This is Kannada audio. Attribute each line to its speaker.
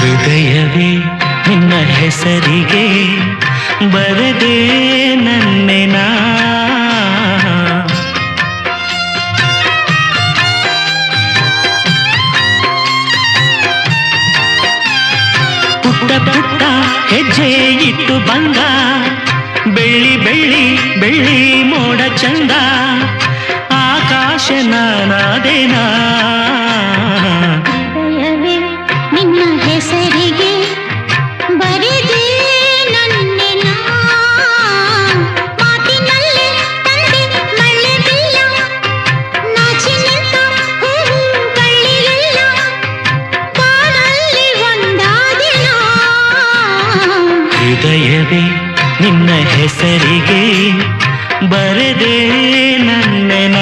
Speaker 1: ಹೃದಯವೇ ನಿನ್ನ ಹೆಸರಿಗೆ ಬರದೆ ನನ್ನೆನ ಪುಟ್ಟ ಪುಟ್ಟ ಹೆಜ್ಜೆ ಇಟ್ಟು ಬಂದ ಬೆಳ್ಳಿ ಬೆಳ್ಳಿ ಬೆಳ್ಳಿ ಮೋಡ ಚಂದ ಆಕಾಶ ನಾನಾದೇನಾ
Speaker 2: ಹೃದಯವೇ ನಿನ್ನ ಹೆಸರಿಗೆ ಬರೆದೆ ನನ್ನೆನ ಮಾತಿನಲ್ಲಿ ತಂದೆ ಮಳ್ಳೆದಿಲ್ಲ ನಾಚಿ ನಿಂತ ಹೂವು ಬಳ್ಳಿಯಲ್ಲ ಬಾಳಲ್ಲಿ ಒಂದಾದಿನ
Speaker 1: ಹೃದಯವೇ ನಿನ್ನ ಹೆಸರಿಗೆ ಬರದೆ ನನ್ನೆನ